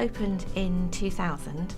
opened in 2000,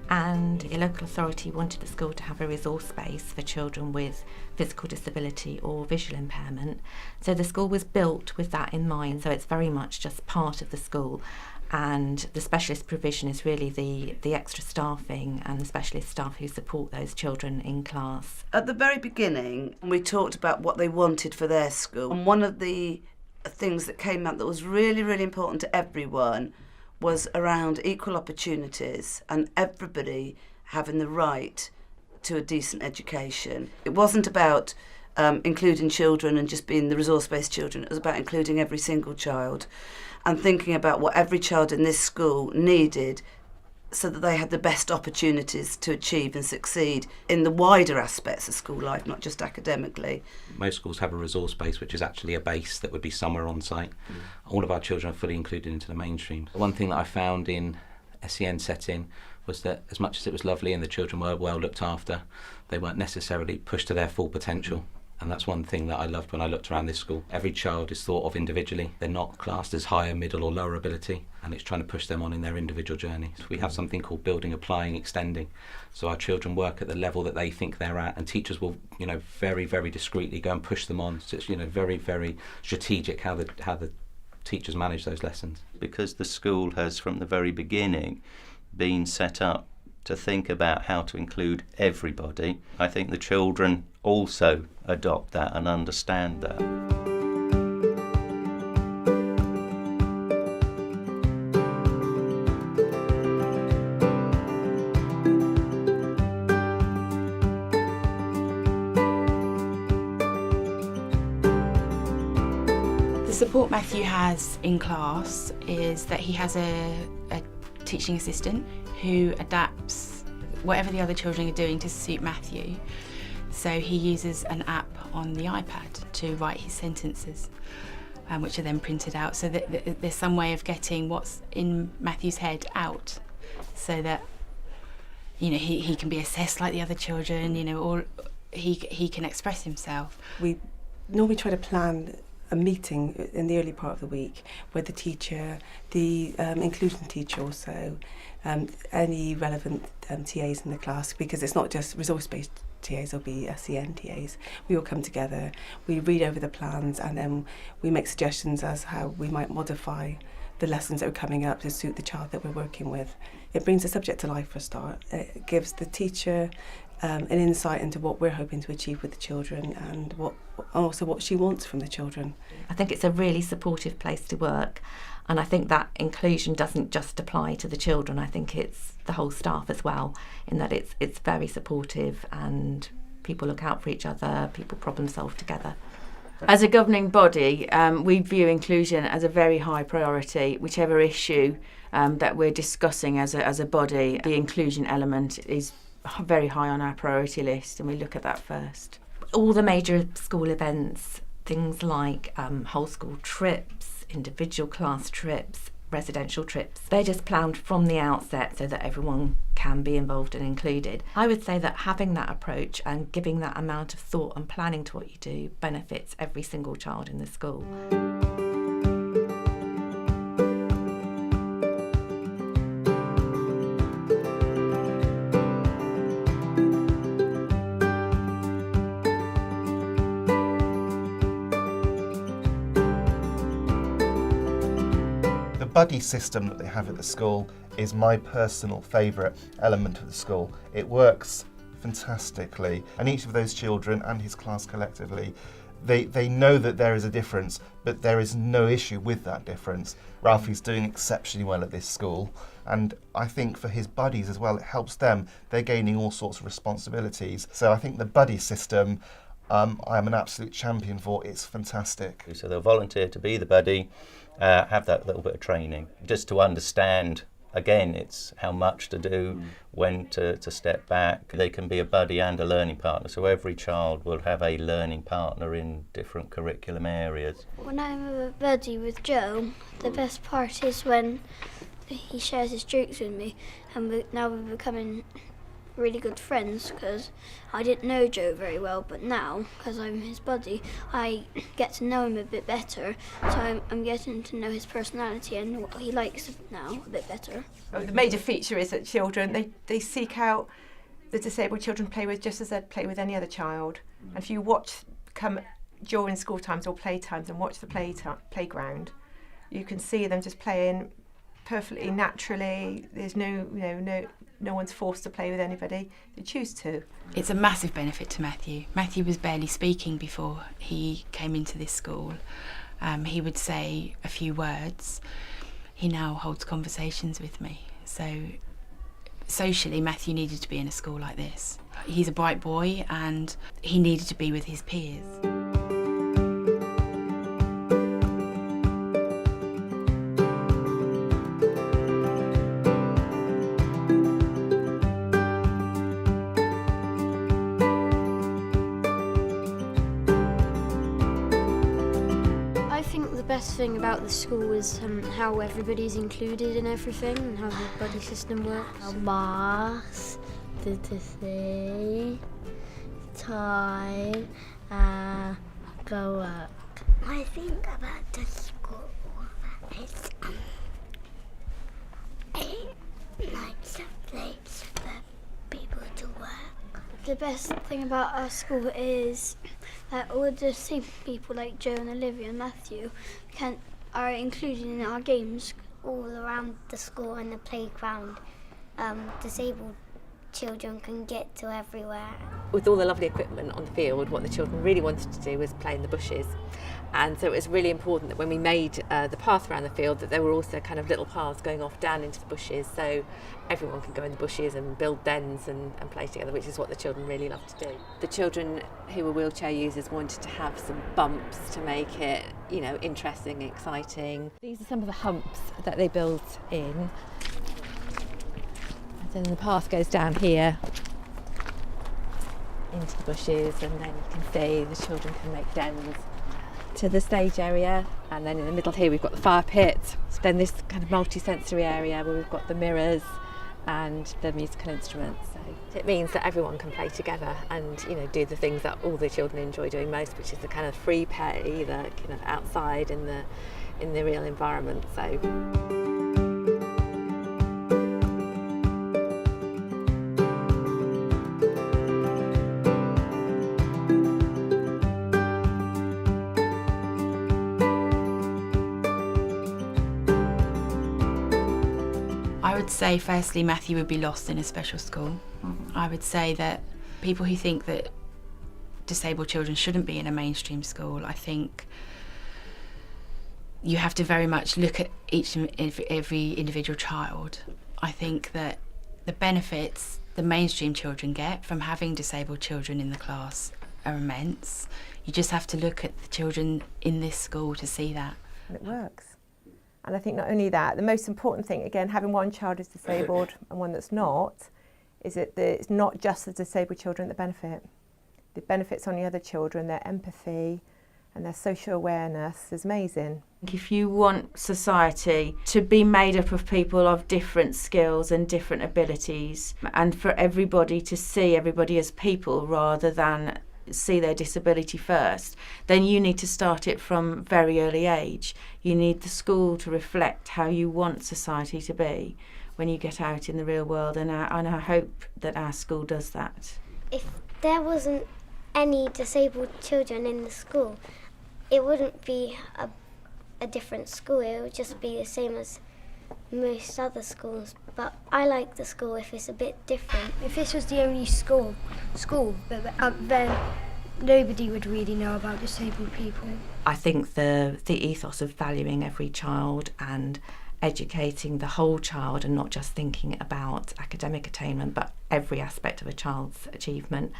and a local authority wanted the school to have a resource space for children with physical disability or visual impairment. So the school was built with that in mind, so it's very much just part of the school. And the specialist provision is really the extra staffing and the specialist staff who support those children in class. At the very beginning, we talked about what they wanted for their school. And one of the things that came out that was really, really important to everyone was around equal opportunities and everybody having the right to a decent education. It wasn't about including children and just being the resource-based children. It was about including every single child and thinking about what every child in this school needed so that they had the best opportunities to achieve and succeed in the wider aspects of school life, not just academically. Most schools have a resource base, which is actually a base that would be somewhere on site. All of our children are fully included into the mainstream. One thing that I found in SEN setting was that as much as it was lovely and the children were well looked after, they weren't necessarily pushed to their full potential. And that's one thing that I loved when I looked around this school. Every child is thought of individually. They're not classed as higher, middle or lower ability, and it's trying to push them on in their individual journey. So we have something called building, applying, extending. So our children work at the level that they think they're at, and teachers will, very, very discreetly go and push them on. So it's, very, very strategic how the teachers manage those lessons. Because the school has, from the very beginning, been set up to think about how to include everybody, I think the children also adopt that and understand that. The support Matthew has in class is that he has a teaching assistant who adapts whatever the other children are doing to suit Matthew. So he uses an app on the iPad to write his sentences, which are then printed out, so that there's some way of getting what's in Matthew's head out, so that he can be assessed like the other children, or he can express himself. We normally try to plan a meeting in the early part of the week with the teacher, the inclusion teacher also, any relevant TAs in the class, because it's not just resource-based TAs, there'll be SEN TAs. We all come together, we read over the plans, and then we make suggestions as how we might modify the lessons that are coming up to suit the child that we're working with. It brings the subject to life for a start. It gives the teacher an insight into what we're hoping to achieve with the children and also what she wants from the children. I think it's a really supportive place to work, and I think that inclusion doesn't just apply to the children. I think it's the whole staff as well, in that it's very supportive and people look out for each other, people problem solve together. As a governing body, we view inclusion as a very high priority. Whichever issue that we're discussing as a body, the inclusion element is very high on our priority list, and we look at that first. All the major school events, things like whole school trips, individual class trips, residential trips, they're just planned from the outset so that everyone can be involved and included. I would say that having that approach and giving that amount of thought and planning to what you do benefits every single child in the school. The buddy system that they have at the school is my personal favourite element of the school. It works fantastically, and each of those children and his class collectively, they know that there is a difference, but there is no issue with that difference. Ralphie's doing exceptionally well at this school, and I think for his buddies as well, it helps them. They're gaining all sorts of responsibilities. So I think the buddy system, I'm an absolute champion for. It's fantastic. So they'll volunteer to be the buddy, have that little bit of training, just to understand, again, it's how much to do, when to step back. They can be a buddy and a learning partner, so every child will have a learning partner in different curriculum areas. When I'm a buddy with Joe, the best part is when he shares his jokes with me, and now we're becoming really good friends because I didn't know Joe very well, but now, because I'm his buddy, I get to know him a bit better, so I'm getting to know his personality and what he likes now a bit better. The major feature is that children, they seek out the disabled children play with just as they'd play with any other child. And if you come during school times or play times and watch the playground, you can see them just playing perfectly naturally. There's no one's forced to play with anybody. They choose to. It's a massive benefit to Matthew. Matthew was barely speaking before he came into this school. He would say a few words. He now holds conversations with me. So socially, Matthew needed to be in a school like this. He's a bright boy and he needed to be with his peers. The best thing about the school is how everybody's included in everything and how the buddy system works. Maths, literacy, time, go work. I think about the school is like a place for people to work. The best thing about our school is that all the same people like Joe and Olivia and Matthew are included in our games. All around the school and the playground, disabled children can get to everywhere. With all the lovely equipment on the field, what the children really wanted to do was play in the bushes. And so it was really important that when we made the path around the field, that there were also kind of little paths going off down into the bushes, so everyone could go in the bushes and build dens and play together, which is what the children really loved to do. The children who were wheelchair users wanted to have some bumps to make it, interesting, exciting. These are some of the humps that they built in. And then the path goes down here into the bushes, and then you can see the children can make dens to the stage area, and then in the middle here we've got the fire pit, then this kind of multi-sensory area where we've got the mirrors and the musical instruments. So it means that everyone can play together and do the things that all the children enjoy doing most, which is the kind of free play, the outside in the real environment. So I would say, firstly, Matthew would be lost in a special school. I would say that people who think that disabled children shouldn't be in a mainstream school, I think you have to very much look at every individual child. I think that the benefits the mainstream children get from having disabled children in the class are immense. You just have to look at the children in this school to see that. And it works. And I think not only that, the most important thing, again, having one child is disabled and one that's not, is that it's not just the disabled children that benefit. The benefits on the other children, their empathy and their social awareness is amazing. If you want society to be made up of people of different skills and different abilities, and for everybody to see everybody as people rather than see their disability first, then you need to start it from very early age. You need the school to reflect how you want society to be when you get out in the real world, and I hope that our school does that. If there wasn't any disabled children in the school, it wouldn't be a different school. It would just be the same as most other schools, but I like the school if it's a bit different. If this was the only school, then nobody would really know about disabled people. I think the ethos of valuing every child and educating the whole child and not just thinking about academic attainment but every aspect of a child's achievement,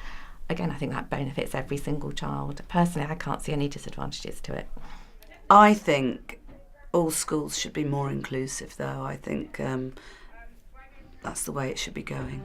again, I think that benefits every single child. Personally, I can't see any disadvantages to it. I think all schools should be more inclusive, though. I think that's the way it should be going.